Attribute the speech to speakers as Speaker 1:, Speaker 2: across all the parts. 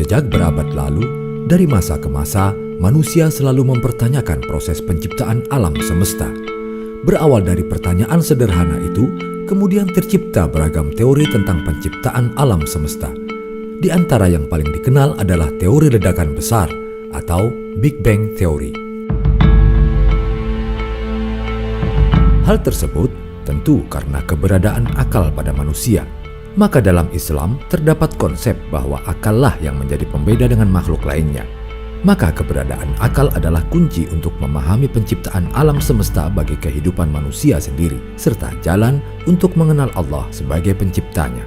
Speaker 1: Sejak berabad lalu, dari masa ke masa, manusia selalu mempertanyakan proses penciptaan alam semesta. Berawal dari pertanyaan sederhana itu, kemudian tercipta beragam teori tentang penciptaan alam semesta. Di antara yang paling dikenal adalah teori ledakan besar atau Big Bang Theory. Hal tersebut tentu karena keberadaan akal pada manusia. Maka dalam Islam terdapat konsep bahwa akallah yang menjadi pembeda dengan makhluk lainnya. Maka keberadaan akal adalah kunci untuk memahami penciptaan alam semesta bagi kehidupan manusia sendiri, serta jalan untuk mengenal Allah sebagai penciptanya.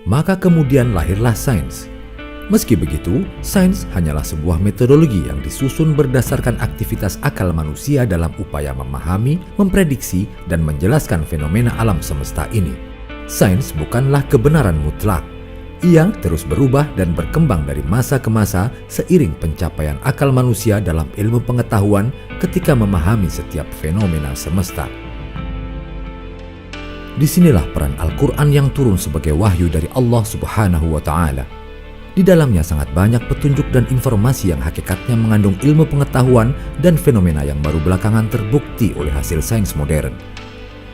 Speaker 1: Maka kemudian lahirlah sains. Meski begitu, sains hanyalah sebuah metodologi yang disusun berdasarkan aktivitas akal manusia dalam upaya memahami, memprediksi, dan menjelaskan fenomena alam semesta ini. Sains bukanlah kebenaran mutlak. Ia terus berubah dan berkembang dari masa ke masa seiring pencapaian akal manusia dalam ilmu pengetahuan ketika memahami setiap fenomena semesta. Disinilah peran Al-Quran yang turun sebagai wahyu dari Allah Subhanahu wa Ta'ala. Di dalamnya sangat banyak petunjuk dan informasi yang hakikatnya mengandung ilmu pengetahuan dan fenomena yang baru belakangan terbukti oleh hasil sains modern.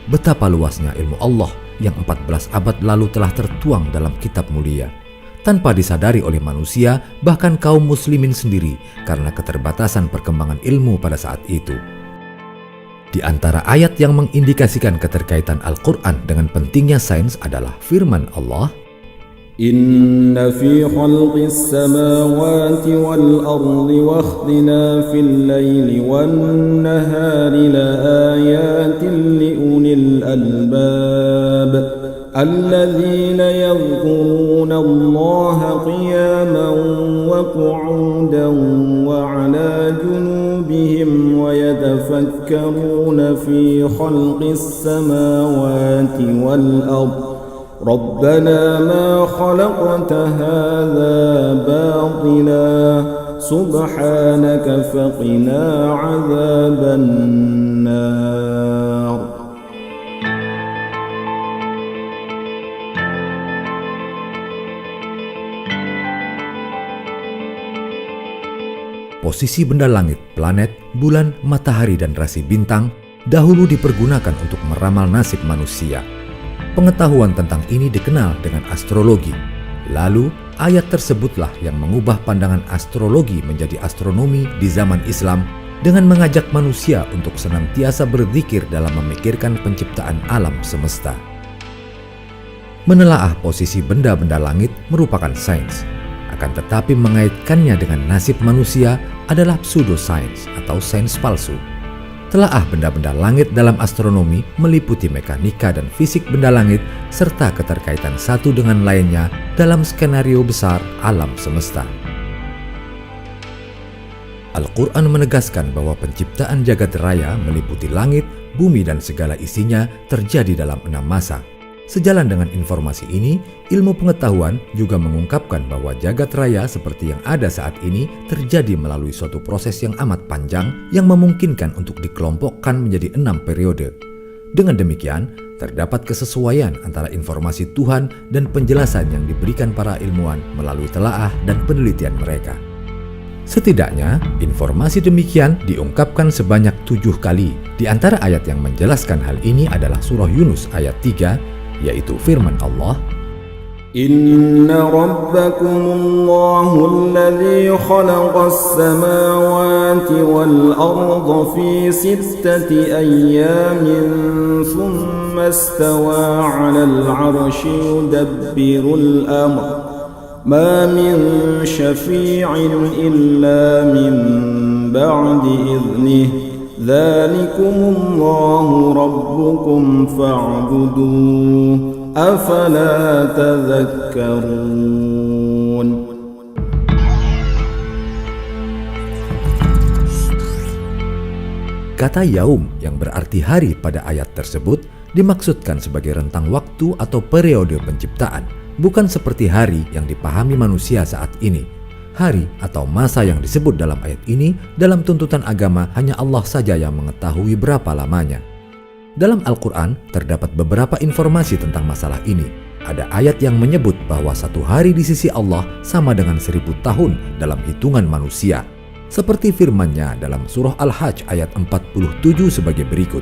Speaker 1: Betapa luasnya ilmu Allah yang 14 abad lalu telah tertuang dalam kitab mulia, tanpa disadari oleh manusia, bahkan kaum muslimin sendiri, karena keterbatasan perkembangan ilmu pada saat itu. Di antara ayat yang mengindikasikan keterkaitan Al-Quran dengan pentingnya sains adalah firman Allah,
Speaker 2: Inna fi khalqis samawati wal ardi wa ikhtilafil laili wan nahari la ayatin li ulil albab alladhina yadhkuruna Allaha qiyaman wa qu'udan wa 'ala junubihim wa yatafakkaruna fi khalqis samawati wal ardi ربنا ما خلقت هذا باطلا سبحانك فقنا عذاب النار.
Speaker 1: Posisi benda langit, planet, bulan, matahari, dan rasi bintang dahulu dipergunakan untuk meramal nasib manusia. Pengetahuan tentang ini dikenal dengan astrologi. Lalu, ayat tersebutlah yang mengubah pandangan astrologi menjadi astronomi di zaman Islam dengan mengajak manusia untuk senantiasa berzikir dalam memikirkan penciptaan alam semesta. Menelaah posisi benda-benda langit merupakan sains. Akan tetapi mengaitkannya dengan nasib manusia adalah pseudosains atau sains palsu. Telaah benda-benda langit dalam astronomi meliputi mekanika dan fisik benda langit serta keterkaitan satu dengan lainnya dalam skenario besar alam semesta. Al-Quran menegaskan bahwa penciptaan jagat raya meliputi langit, bumi, dan segala isinya terjadi dalam 6 masa. Sejalan dengan informasi ini, ilmu pengetahuan juga mengungkapkan bahwa jagat raya seperti yang ada saat ini terjadi melalui suatu proses yang amat panjang yang memungkinkan untuk dikelompokkan menjadi 6 periode. Dengan demikian, terdapat kesesuaian antara informasi Tuhan dan penjelasan yang diberikan para ilmuwan melalui telaah dan penelitian mereka. Setidaknya, informasi demikian diungkapkan sebanyak 7 kali. Di antara ayat yang menjelaskan hal ini adalah surah Yunus ayat 3, yaitu firman Allah,
Speaker 2: إن ربكم الله الذي خلق السماوات والأرض في 6 أيام ثم استوى على العرش يدبر الأمر ما من شفيع إلا من بعد إذنه ذلكم الله ربكم فاعبدوه أفلا تذكرون.
Speaker 1: Kata yaum yang berarti hari pada ayat tersebut dimaksudkan sebagai rentang waktu atau periode penciptaan, bukan seperti hari yang dipahami manusia saat ini. Hari atau masa yang disebut dalam ayat ini dalam tuntutan agama hanya Allah saja yang mengetahui berapa lamanya. Dalam Al-Quran terdapat beberapa informasi tentang masalah ini. Ada ayat yang menyebut bahwa satu hari di sisi Allah sama dengan 1000 tahun dalam hitungan manusia. Seperti firman-Nya dalam surah Al-Hajj ayat 47 sebagai berikut.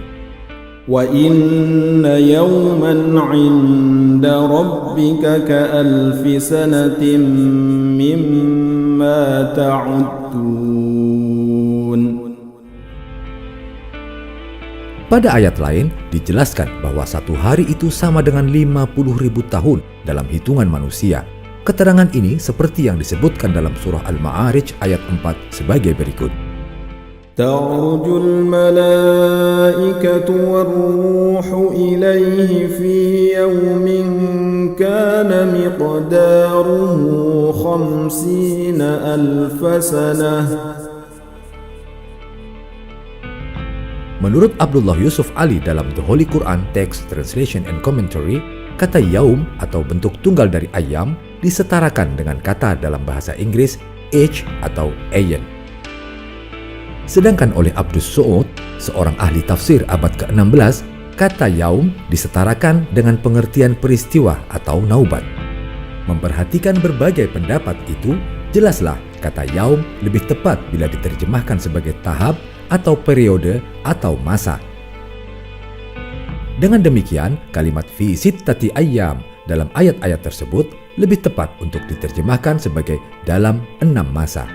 Speaker 2: وَإِنَّ يَوْمًا عِندَ رَبِّكَ كَأَلْفِ سَنَةٍ مِّمَّا تَعُدُّونَ.
Speaker 1: Pada ayat lain dijelaskan bahwa satu hari itu sama dengan 50.000 tahun dalam hitungan manusia. Keterangan ini seperti yang disebutkan dalam surah Al-Ma'arij ayat 4 sebagai berikut.
Speaker 2: تَعْرُجُ الْمَلَائِكَةُ وَالرُّوحُ إِلَيْهِ فِي يَوْمٍ كَانَ مِقْدَارُهُ 50,000 سَنَةً.
Speaker 1: Menurut Abdullah Yusuf Ali dalam The Holy Quran Text Translation and Commentary, kata yaum atau bentuk tunggal dari ayam disetarakan dengan kata dalam bahasa Inggris age atau ayen. Sedangkan oleh Abdus Su'ud, seorang ahli tafsir abad ke-16, kata yaum disetarakan dengan pengertian peristiwa atau naubat. Memperhatikan berbagai pendapat itu, jelaslah kata yaum lebih tepat bila diterjemahkan sebagai tahap atau periode atau masa. Dengan demikian, kalimat fi sittati ayyam dalam ayat-ayat tersebut lebih tepat untuk diterjemahkan sebagai dalam 6 masa.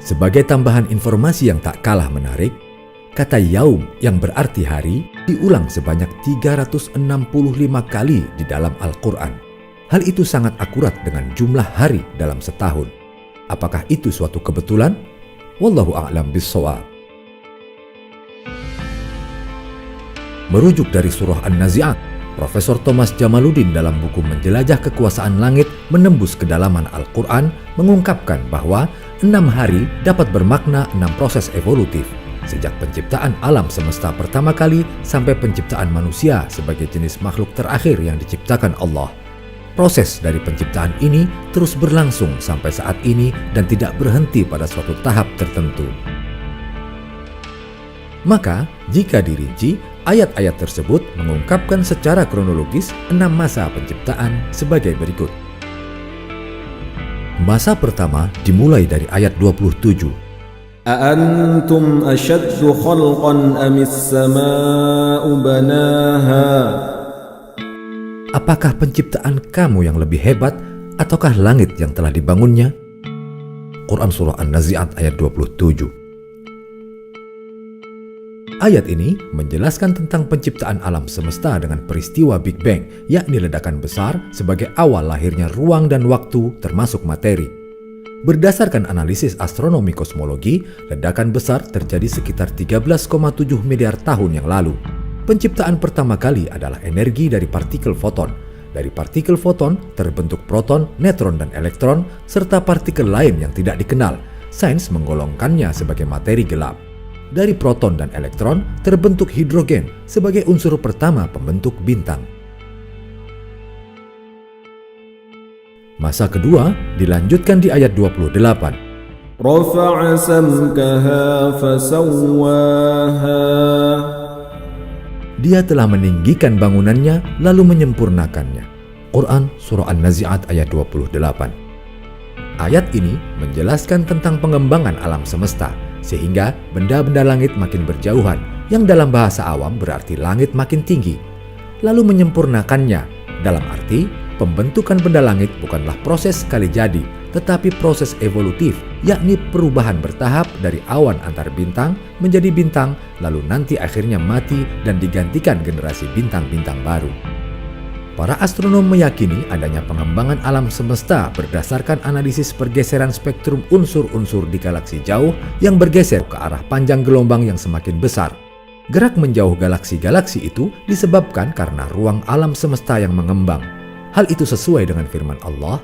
Speaker 1: Sebagai tambahan informasi yang tak kalah menarik, kata yaum yang berarti hari diulang sebanyak 365 kali di dalam Al-Quran. Hal itu sangat akurat dengan jumlah hari dalam setahun. Apakah itu suatu kebetulan? Wallahu a'lam bis-shawab. Merujuk dari surah An-Nazi'at, Profesor Thomas Jamaluddin dalam buku Menjelajah Kekuasaan Langit Menembus Kedalaman Al-Quran mengungkapkan bahwa 6 hari dapat bermakna 6 proses evolutif, sejak penciptaan alam semesta pertama kali sampai penciptaan manusia sebagai jenis makhluk terakhir yang diciptakan Allah. Proses dari penciptaan ini terus berlangsung sampai saat ini dan tidak berhenti pada suatu tahap tertentu. Maka, jika dirinci, ayat-ayat tersebut mengungkapkan secara kronologis 6 masa penciptaan sebagai berikut. Masa pertama dimulai dari ayat 27.
Speaker 2: أَأَنْتُمْ أَشَدُّ خَلْقًا أَمِ السَّمَاءُ بَنَاهَا.
Speaker 1: Apakah penciptaan kamu yang lebih hebat ataukah langit yang telah dibangunnya? Quran Surah An-Nazi'at ayat 27. Ayat ini menjelaskan tentang penciptaan alam semesta dengan peristiwa Big Bang, yakni ledakan besar sebagai awal lahirnya ruang dan waktu termasuk materi. Berdasarkan analisis astronomi kosmologi, ledakan besar terjadi sekitar 13,7 miliar tahun yang lalu. Penciptaan pertama kali adalah energi dari partikel foton. Dari partikel foton terbentuk proton, neutron, dan elektron, serta partikel lain yang tidak dikenal. Sains menggolongkannya sebagai materi gelap. Dari proton dan elektron terbentuk hidrogen sebagai unsur pertama pembentuk bintang. Masa kedua dilanjutkan di ayat 28.
Speaker 2: رَفَعَ سَمْكَهَا فَسَوَّاهَا.
Speaker 1: Dia telah meninggikan bangunannya lalu menyempurnakannya. Quran Surah An-Nazi'at ayat 28. Ayat ini menjelaskan tentang pengembangan alam semesta, sehingga benda-benda langit makin berjauhan, yang dalam bahasa awam berarti langit makin tinggi. lalu menyempurnakannya. Dalam arti, pembentukan benda langit bukanlah proses sekali jadi, tetapi proses evolutif, yakni perubahan bertahap dari awan antar bintang menjadi bintang, lalu nanti akhirnya mati dan digantikan generasi bintang-bintang baru. Para astronom meyakini adanya pengembangan alam semesta berdasarkan analisis pergeseran spektrum unsur-unsur di galaksi jauh yang bergeser ke arah panjang gelombang yang semakin besar. Gerak menjauh galaksi-galaksi itu disebabkan karena ruang alam semesta yang mengembang. Hal itu sesuai dengan firman Allah,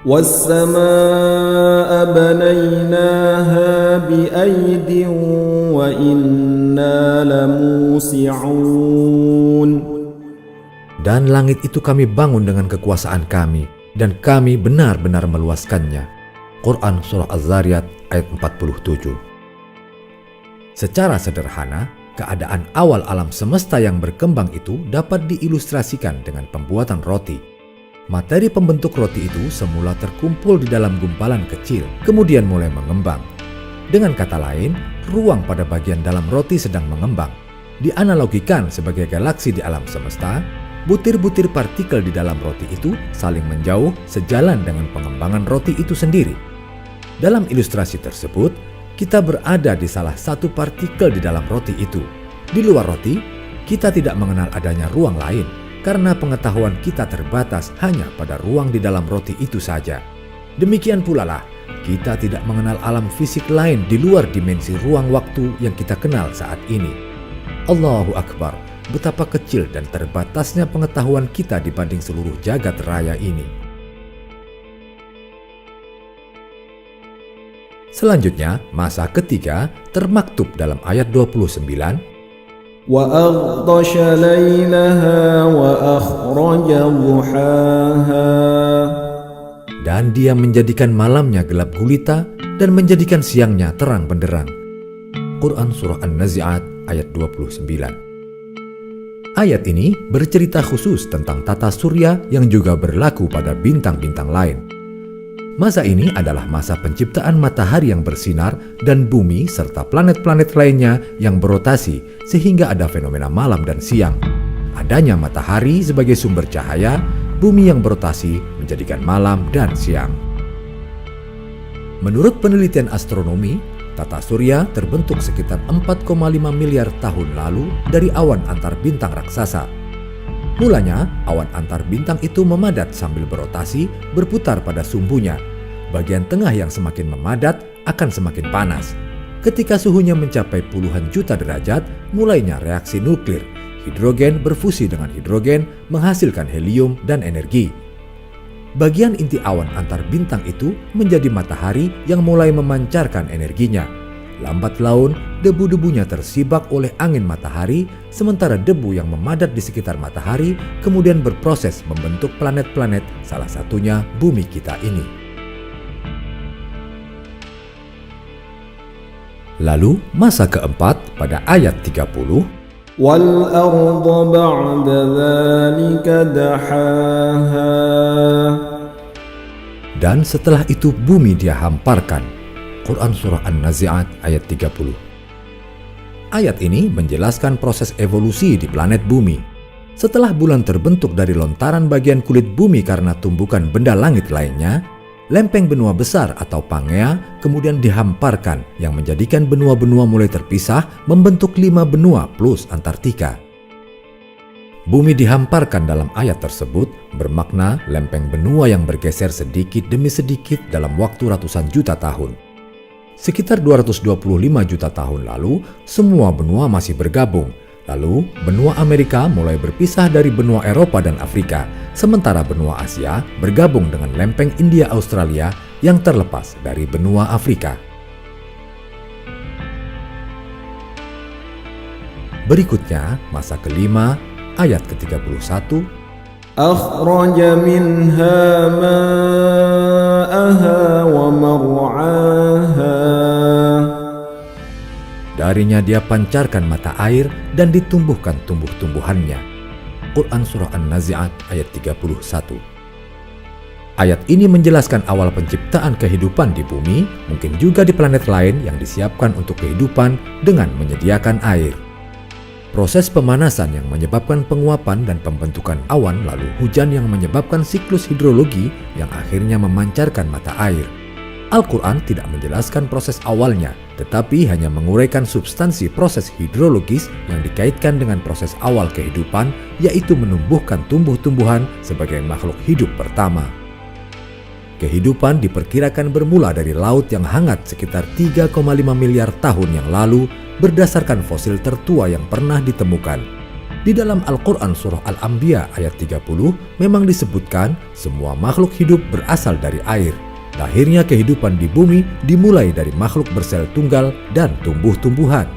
Speaker 2: وَالسَّمَاءَ بَنَيْنَاهَا بِأَيْدٍ وَإِنَّا لَمُوسِعُونَ.
Speaker 1: dan langit itu kami bangun dengan kekuasaan kami, dan kami benar-benar meluaskannya. Quran Surah Az-Zariyat ayat 47. Secara sederhana, keadaan awal alam semesta yang berkembang itu dapat diilustrasikan dengan pembuatan roti. Materi pembentuk roti itu semula terkumpul di dalam gumpalan kecil, kemudian mulai mengembang. Dengan kata lain, ruang pada bagian dalam roti sedang mengembang. Dianalogikan sebagai galaksi di alam semesta, butir-butir partikel di dalam roti itu saling menjauh sejalan dengan pengembangan roti itu sendiri. Dalam ilustrasi tersebut, kita berada di salah satu partikel di dalam roti itu. Di luar roti, kita tidak mengenal adanya ruang lain, karena pengetahuan kita terbatas hanya pada ruang di dalam roti itu saja. Demikian pula lah, kita tidak mengenal alam fisik lain di luar dimensi ruang waktu yang kita kenal saat ini. Allahu Akbar, betapa kecil dan terbatasnya pengetahuan kita dibanding seluruh jagat raya ini. Selanjutnya, masa ketiga termaktub dalam ayat 29,
Speaker 2: وَأَغْطَشَ لَيْلَهَا وَأَخْرَجَ ضُحَاهَا.
Speaker 1: dan dia menjadikan malamnya gelap gulita dan menjadikan siangnya terang benderang. Quran Surah An-Nazi'at ayat 29. Ayat ini bercerita khusus tentang tata surya yang juga berlaku pada bintang-bintang lain. Masa ini adalah masa penciptaan matahari yang bersinar dan bumi serta planet-planet lainnya yang berotasi sehingga ada fenomena malam dan siang. Adanya matahari sebagai sumber cahaya, bumi yang berotasi menjadikan malam dan siang. Menurut penelitian astronomi, tata surya terbentuk sekitar 4,5 miliar tahun lalu dari awan antar bintang raksasa. Mulanya, awan antar bintang itu memadat sambil berotasi, berputar pada sumbunya. Bagian tengah yang semakin memadat akan semakin panas. Ketika suhunya mencapai puluhan juta derajat, mulainya reaksi nuklir. Hidrogen berfusi dengan hidrogen, menghasilkan helium dan energi. Bagian inti awan antar bintang itu menjadi matahari yang mulai memancarkan energinya. Lambat laun, debu-debunya tersibak oleh angin matahari, sementara debu yang memadat di sekitar matahari kemudian berproses membentuk planet-planet, salah satunya bumi kita ini. Lalu, masa keempat pada ayat 30,
Speaker 2: وَالْأَرْضَ بَعْدَ ذَلِكَ دَحَاهَا.
Speaker 1: dan setelah itu bumi dia hamparkan. Quran Surah An-Nazi'at ayat 30. Ayat ini menjelaskan proses evolusi di planet bumi. Setelah bulan terbentuk dari lontaran bagian kulit bumi karena tumbukan benda langit lainnya, lempeng benua besar atau Pangea kemudian dihamparkan yang menjadikan benua-benua mulai terpisah membentuk 5 benua plus Antartika. Bumi dihamparkan dalam ayat tersebut bermakna lempeng benua yang bergeser sedikit demi sedikit dalam waktu ratusan juta tahun. Sekitar 225 juta tahun lalu, semua benua masih bergabung. Lalu, benua Amerika mulai berpisah dari benua Eropa dan Afrika, sementara benua Asia bergabung dengan lempeng India Australia yang terlepas dari benua Afrika. Berikutnya, masa kelima, ayat ke-31,
Speaker 2: أَخْرَجَ مِنْهَا مَاءَهَا وَمَرْعَاهَا.
Speaker 1: darinya dia pancarkan mata air dan ditumbuhkan tumbuh-tumbuhannya. Quran Surah An-Nazi'at ayat 31. Ayat ini menjelaskan awal penciptaan kehidupan di bumi, mungkin juga di planet lain yang disiapkan untuk kehidupan dengan menyediakan air. Proses pemanasan yang menyebabkan penguapan dan pembentukan awan, lalu hujan yang menyebabkan siklus hidrologi yang akhirnya memancarkan mata air. Al-Quran tidak menjelaskan proses awalnya, tetapi hanya menguraikan substansi proses hidrologis yang dikaitkan dengan proses awal kehidupan, yaitu menumbuhkan tumbuh-tumbuhan sebagai makhluk hidup pertama. Kehidupan diperkirakan bermula dari laut yang hangat sekitar 3,5 miliar tahun yang lalu berdasarkan fosil tertua yang pernah ditemukan. Di dalam Al-Quran Surah Al-Anbiya ayat 30 memang disebutkan semua makhluk hidup berasal dari air. Lahirnya kehidupan di bumi dimulai dari makhluk bersel tunggal dan tumbuh-tumbuhan.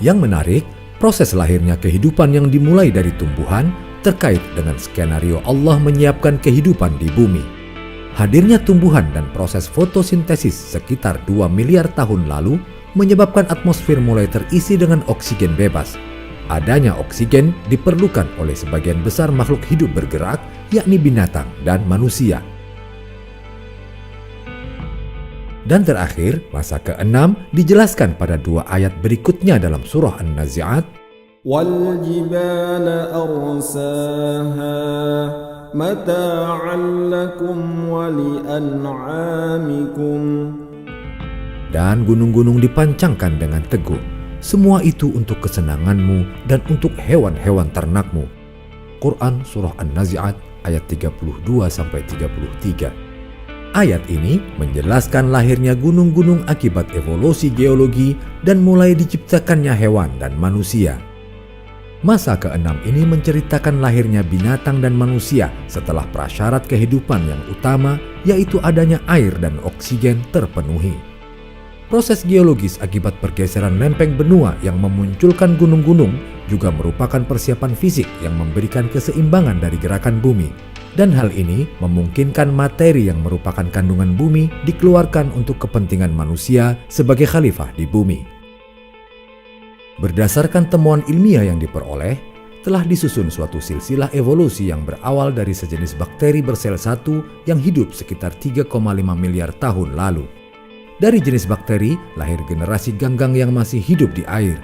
Speaker 1: Yang menarik, proses lahirnya kehidupan yang dimulai dari tumbuhan terkait dengan skenario Allah menyiapkan kehidupan di bumi. Hadirnya tumbuhan dan proses fotosintesis sekitar 2 miliar tahun lalu menyebabkan atmosfer mulai terisi dengan oksigen bebas. Adanya oksigen diperlukan oleh sebagian besar makhluk hidup bergerak, yakni binatang dan manusia. Dan terakhir, masa ke-6 dijelaskan pada 2 ayat berikutnya dalam surah An-Nazi'at.
Speaker 2: وَالْجِبَالَ أَرْسَاهَا مَتَاعًا لَكُمْ وَلِأَنْعَامِكُمْ.
Speaker 1: Dan gunung-gunung dipancangkan dengan teguh. Semua itu untuk kesenanganmu dan untuk hewan-hewan ternakmu. Quran Surah An-Nazi'at ayat 32-33. Ayat ini menjelaskan lahirnya gunung-gunung akibat evolusi geologi dan mulai diciptakannya hewan dan manusia. Masa ke-6 ini menceritakan lahirnya binatang dan manusia setelah prasyarat kehidupan yang utama, yaitu adanya air dan oksigen terpenuhi. Proses geologis akibat pergeseran lempeng benua yang memunculkan gunung-gunung juga merupakan persiapan fisik yang memberikan keseimbangan dari gerakan bumi. Dan hal ini memungkinkan materi yang merupakan kandungan bumi dikeluarkan untuk kepentingan manusia sebagai khalifah di bumi. Berdasarkan temuan ilmiah yang diperoleh, telah disusun suatu silsilah evolusi yang berawal dari sejenis bakteri bersel satu yang hidup sekitar 3,5 miliar tahun lalu. Dari jenis bakteri lahir generasi ganggang yang masih hidup di air.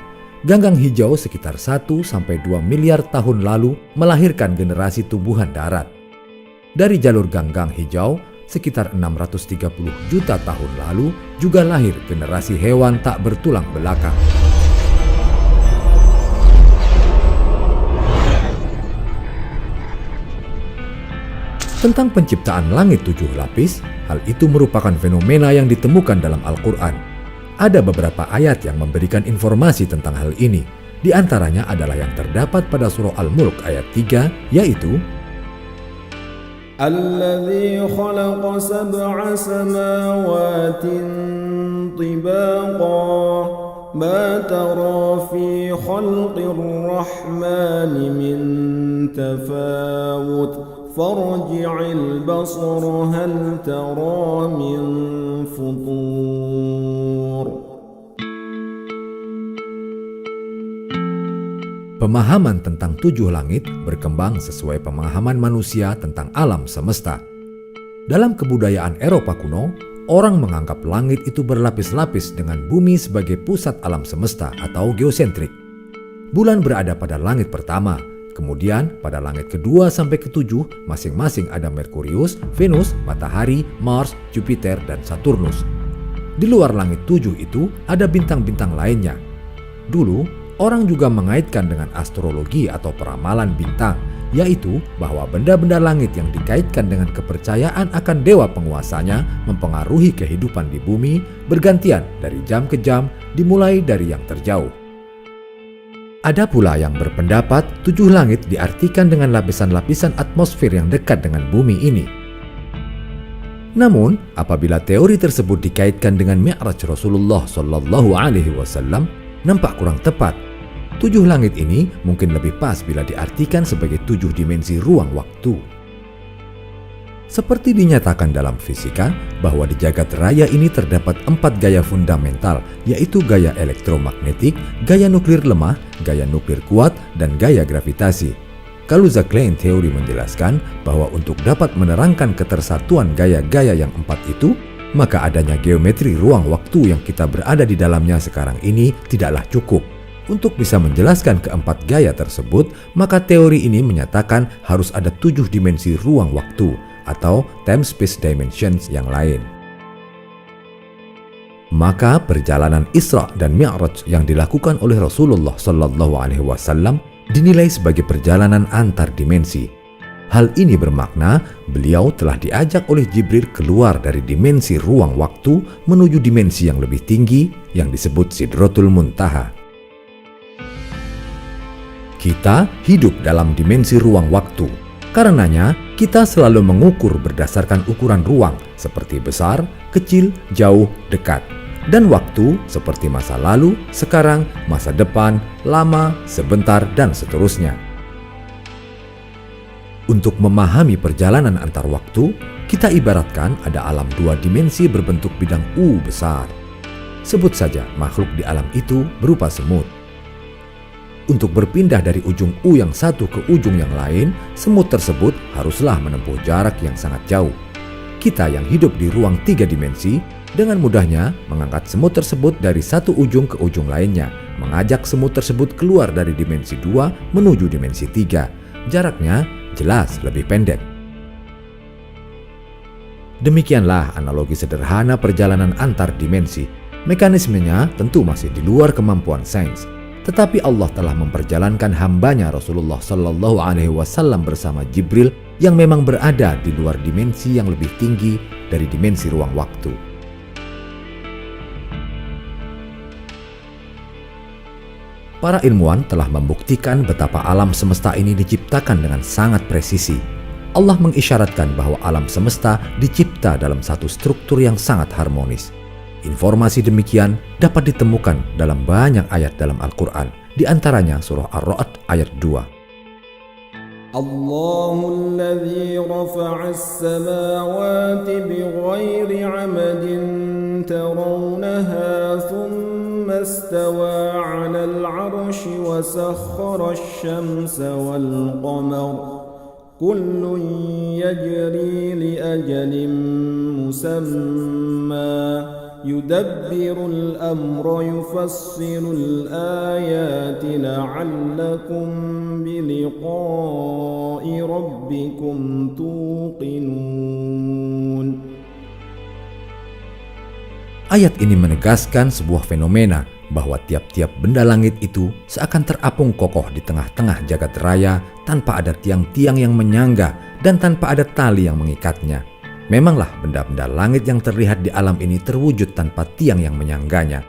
Speaker 1: Ganggang hijau sekitar 1-2 miliar tahun lalu melahirkan generasi tumbuhan darat. Dari jalur ganggang hijau, sekitar 630 juta tahun lalu juga lahir generasi hewan tak bertulang belakang. Tentang penciptaan langit 7 lapis, hal itu merupakan fenomena yang ditemukan dalam Al-Quran. Ada beberapa ayat yang memberikan informasi tentang hal ini. Di antaranya adalah yang terdapat pada surah Al-Mulk ayat 3, yaitu
Speaker 2: الذي خلق 7 سماوات طباقا ما ترى في خلق الرحمن من تفاوت فارجع البصر هل ترى من فطور.
Speaker 1: Pemahaman tentang 7 langit berkembang sesuai pemahaman manusia tentang alam semesta. Dalam kebudayaan Eropa kuno, orang menganggap langit itu berlapis-lapis dengan bumi sebagai pusat alam semesta atau geosentrik. Bulan berada pada langit pertama, kemudian pada langit kedua sampai ketujuh masing-masing ada Merkurius, Venus, Matahari, Mars, Jupiter, dan Saturnus. Di luar langit 7 itu ada bintang-bintang lainnya. Dulu, orang juga mengaitkan dengan astrologi atau peramalan bintang, yaitu bahwa benda-benda langit yang dikaitkan dengan kepercayaan akan dewa penguasanya mempengaruhi kehidupan di bumi bergantian dari jam ke jam, dimulai dari yang terjauh. Ada pula yang berpendapat 7 langit diartikan dengan lapisan-lapisan atmosfer yang dekat dengan bumi ini. Namun, apabila teori tersebut dikaitkan dengan Mi'raj Rasulullah SAW, nampak kurang tepat. 7 langit ini mungkin lebih pas bila diartikan sebagai 7 dimensi ruang waktu. Seperti dinyatakan dalam fisika, bahwa di jagat raya ini terdapat 4 gaya fundamental, yaitu gaya elektromagnetik, gaya nuklir lemah, gaya nuklir kuat, dan gaya gravitasi. Kaluza-Klein teori menjelaskan bahwa untuk dapat menerangkan ketersatuan gaya-gaya yang 4 itu, maka adanya geometri ruang waktu yang kita berada di dalamnya sekarang ini tidaklah cukup. Untuk bisa menjelaskan keempat gaya tersebut, maka teori ini menyatakan harus ada 7 dimensi ruang waktu atau time space dimensions yang lain. Maka perjalanan Isra dan Mi'raj yang dilakukan oleh Rasulullah SAW dinilai sebagai perjalanan antar dimensi. Hal ini bermakna beliau telah diajak oleh Jibril keluar dari dimensi ruang waktu menuju dimensi yang lebih tinggi yang disebut Sidratul Muntaha. Kita hidup dalam dimensi ruang waktu. Karenanya, kita selalu mengukur berdasarkan ukuran ruang seperti besar, kecil, jauh, dekat. Dan waktu seperti masa lalu, sekarang, masa depan, lama, sebentar, dan seterusnya. Untuk memahami perjalanan antar waktu, kita ibaratkan ada alam 2 dimensi berbentuk bidang U besar. Sebut saja makhluk di alam itu berupa semut. Untuk berpindah dari ujung U yang satu ke ujung yang lain, semut tersebut haruslah menempuh jarak yang sangat jauh. Kita yang hidup di ruang 3 dimensi, dengan mudahnya mengangkat semut tersebut dari satu ujung ke ujung lainnya, mengajak semut tersebut keluar dari dimensi 2 menuju dimensi 3. Jaraknya jelas lebih pendek. Demikianlah analogi sederhana perjalanan antar dimensi. Mekanismenya tentu masih di luar kemampuan sains. Tetapi Allah telah memperjalankan hambanya Rasulullah SAW bersama Jibril yang memang berada di luar dimensi yang lebih tinggi dari dimensi ruang waktu. Para ilmuwan telah membuktikan betapa alam semesta ini diciptakan dengan sangat presisi. Allah mengisyaratkan bahwa alam semesta dicipta dalam satu struktur yang sangat harmonis. Informasi demikian dapat ditemukan dalam banyak ayat dalam Al-Quran, di antaranya surah Ar-Ra'd ayat 2.
Speaker 2: Allahul ladzi rafa'as samawati bighairi 'amadin tarawnaha thumma istawa 'alal 'arsyi wa sakhkhara asy-syamsa wal qamara kullun yajri li ajalin musamma يدبر الأمر يفصل الآيات لعلكم بلقاء ربكم توقنون.
Speaker 1: Ayat ini menegaskan sebuah fenomena bahwa tiap-tiap benda langit itu seakan terapung kokoh di tengah-tengah jagat raya tanpa ada tiang-tiang yang menyangga dan tanpa ada tali yang mengikatnya. Memanglah benda-benda langit yang terlihat di alam ini terwujud tanpa tiang yang menyangganya.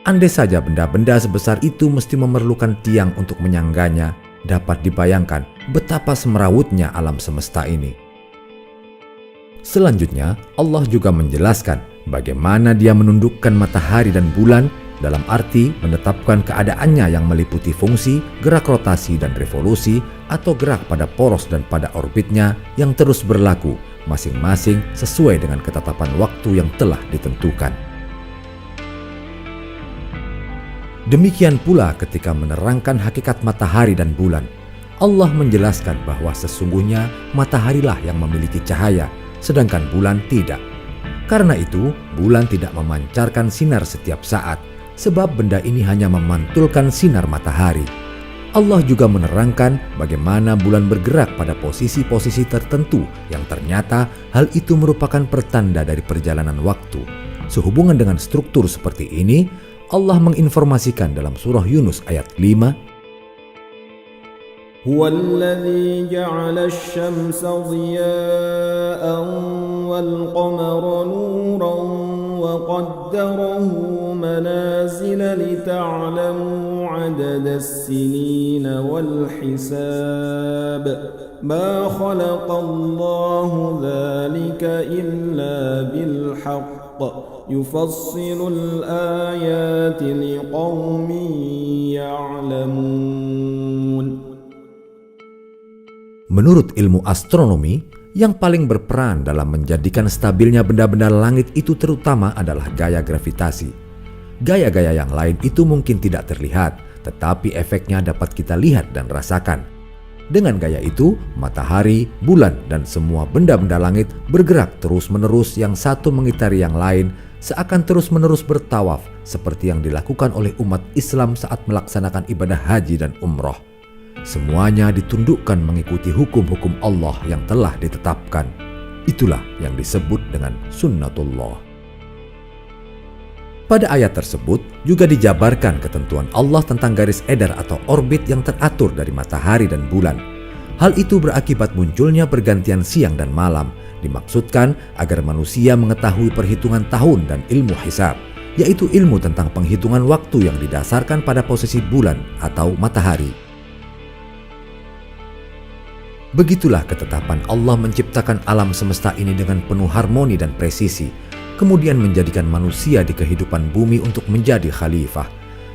Speaker 1: Andai saja benda-benda sebesar itu mesti memerlukan tiang untuk menyangganya, dapat dibayangkan betapa semerawutnya alam semesta ini. Selanjutnya, Allah juga menjelaskan bagaimana Dia menundukkan matahari dan bulan dalam arti menetapkan keadaannya yang meliputi fungsi, gerak rotasi dan revolusi atau gerak pada poros dan pada orbitnya yang terus berlaku masing-masing sesuai dengan ketetapan waktu yang telah ditentukan. Demikian pula ketika menerangkan hakikat matahari dan bulan, Allah menjelaskan bahwa sesungguhnya mataharilah yang memiliki cahaya, sedangkan bulan tidak. Karena itu, bulan tidak memancarkan sinar setiap saat, sebab benda ini hanya memantulkan sinar matahari. Allah juga menerangkan bagaimana bulan bergerak pada posisi-posisi tertentu yang ternyata hal itu merupakan pertanda dari perjalanan waktu. Sehubungan dengan struktur seperti ini, Allah menginformasikan dalam surah Yunus ayat 5,
Speaker 2: Huwallazi ja'ala asy-syamsa dhiya'an wal qamara nuran wa qaddarahu manazila lita'lamu 'adada as-sinina wal hisab ma khalaqallahu dzalika illa bil haqq yufassilul ayati liqaumin ya'lamun.
Speaker 1: Menurut ilmu astronomi, yang paling berperan dalam menjadikan stabilnya benda-benda langit itu terutama adalah gaya gravitasi. Gaya-gaya yang lain itu mungkin tidak terlihat, tetapi efeknya dapat kita lihat dan rasakan. Dengan gaya itu, matahari, bulan, dan semua benda-benda langit bergerak terus-menerus yang satu mengitari yang lain seakan terus-menerus bertawaf seperti yang dilakukan oleh umat Islam saat melaksanakan ibadah haji dan umroh. Semuanya ditundukkan mengikuti hukum-hukum Allah yang telah ditetapkan. Itulah yang disebut dengan sunnatullah. Pada ayat tersebut juga dijabarkan ketentuan Allah tentang garis edar atau orbit yang teratur dari matahari dan bulan. Hal itu berakibat munculnya pergantian siang dan malam, dimaksudkan agar manusia mengetahui perhitungan tahun dan ilmu hisab, yaitu ilmu tentang penghitungan waktu yang didasarkan pada posisi bulan atau matahari. Begitulah ketetapan Allah menciptakan alam semesta ini dengan penuh harmoni dan presisi, kemudian menjadikan manusia di kehidupan bumi untuk menjadi khalifah.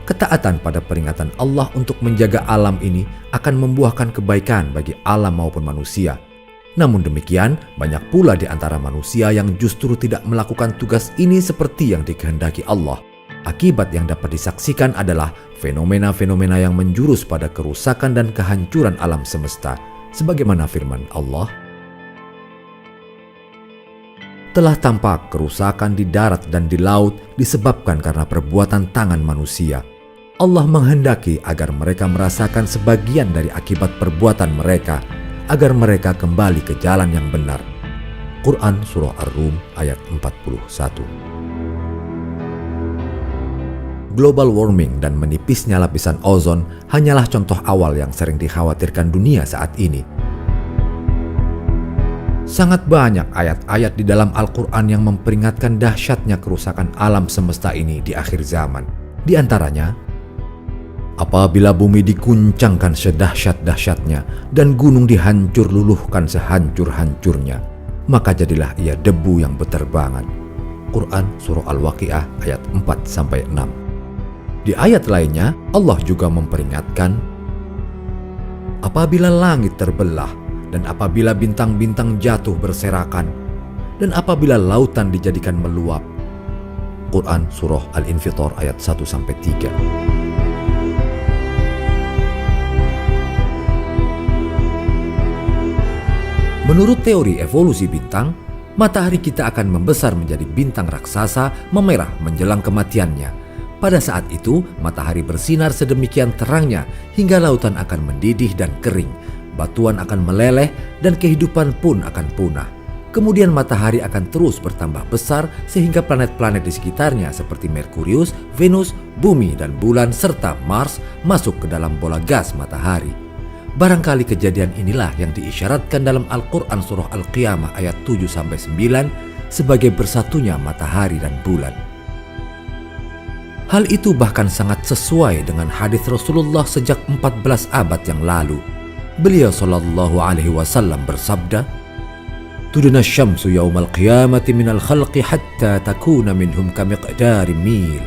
Speaker 1: Ketaatan pada peringatan Allah untuk menjaga alam ini akan membuahkan kebaikan bagi alam maupun manusia. Namun demikian, banyak pula di antara manusia yang justru tidak melakukan tugas ini seperti yang dikehendaki Allah. Akibat yang dapat disaksikan adalah fenomena-fenomena yang menjurus pada kerusakan dan kehancuran alam semesta. Sebagaimana firman Allah, telah tampak kerusakan di darat dan di laut disebabkan karena perbuatan tangan manusia. Allah menghendaki agar mereka merasakan sebagian dari akibat perbuatan mereka, agar mereka kembali ke jalan yang benar. Quran Surah Ar-Rum ayat 41. Global warming dan menipisnya lapisan ozon hanyalah contoh awal yang sering dikhawatirkan dunia saat ini. Sangat banyak ayat-ayat di dalam Al-Quran yang memperingatkan dahsyatnya kerusakan alam semesta ini di akhir zaman. Di antaranya, apabila bumi diguncangkan sedahsyat-dahsyatnya dan gunung dihancur luluhkan sehancur-hancurnya, maka jadilah ia debu yang berterbangan. Quran Surah Al-Waqiah ayat 4-6. Di ayat lainnya, Allah juga memperingatkan, apabila langit terbelah, dan apabila bintang-bintang jatuh berserakan, dan apabila lautan dijadikan meluap. Quran Surah Al-Infitar ayat 1-3. Menurut teori evolusi bintang, matahari kita akan membesar menjadi bintang raksasa memerah menjelang kematiannya. Pada saat itu, matahari bersinar sedemikian terangnya hingga lautan akan mendidih dan kering, batuan akan meleleh, dan kehidupan pun akan punah. Kemudian matahari akan terus bertambah besar sehingga planet-planet di sekitarnya seperti Merkurius, Venus, Bumi, dan Bulan serta Mars masuk ke dalam bola gas matahari. Barangkali kejadian inilah yang diisyaratkan dalam Al-Quran Surah Al-Qiyamah ayat 7-9 sebagai bersatunya matahari dan bulan. Hal itu bahkan sangat sesuai dengan hadis Rasulullah sejak 14 abad yang lalu. Beliau sallallahu alaihi wasallam bersabda, "Tudna syamsu yaumal qiyamati minal khalqi hatta takuna minhum kamiqdari mil."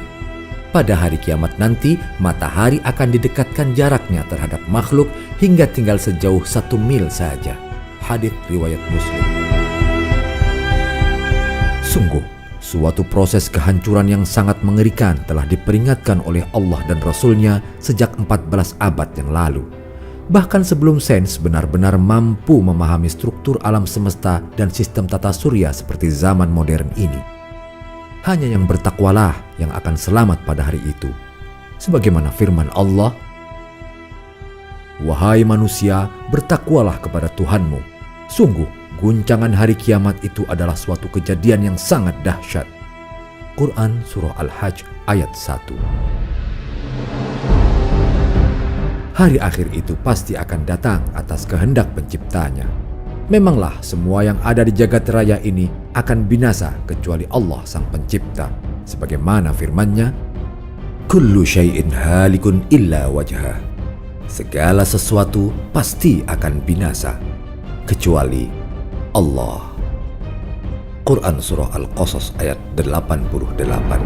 Speaker 1: Pada hari kiamat nanti, matahari akan didekatkan jaraknya terhadap makhluk hingga tinggal sejauh 1 mil saja. Hadits riwayat Muslim. Sungguh, suatu proses kehancuran yang sangat mengerikan telah diperingatkan oleh Allah dan Rasul-Nya sejak 14 abad yang lalu. Bahkan sebelum sains benar-benar mampu memahami struktur alam semesta dan sistem tata surya seperti zaman modern ini. Hanya yang bertakwalah yang akan selamat pada hari itu. Sebagaimana firman Allah, "Wahai manusia, bertakwalah kepada Tuhanmu. Sungguh, guncangan hari kiamat itu adalah suatu kejadian yang sangat dahsyat." Quran Surah Al-Hajj ayat 1. Hari akhir itu pasti akan datang atas kehendak penciptanya. Memanglah semua yang ada di jagat raya ini akan binasa kecuali Allah sang pencipta. Sebagaimana firman-Nya, "Kullu syai'in halikun illa wajhah." Segala sesuatu pasti akan binasa kecuali Allah. Quran Surah Al-Qasas ayat 88.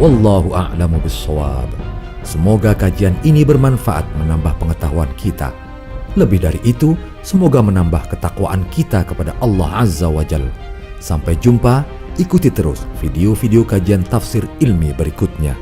Speaker 1: Wallahu a'lamu bis-shawab. Semoga kajian ini bermanfaat menambah pengetahuan kita. Lebih dari itu, semoga menambah ketakwaan kita kepada Allah Azza wa Jalla. Sampai jumpa, ikuti terus video-video kajian tafsir ilmi berikutnya.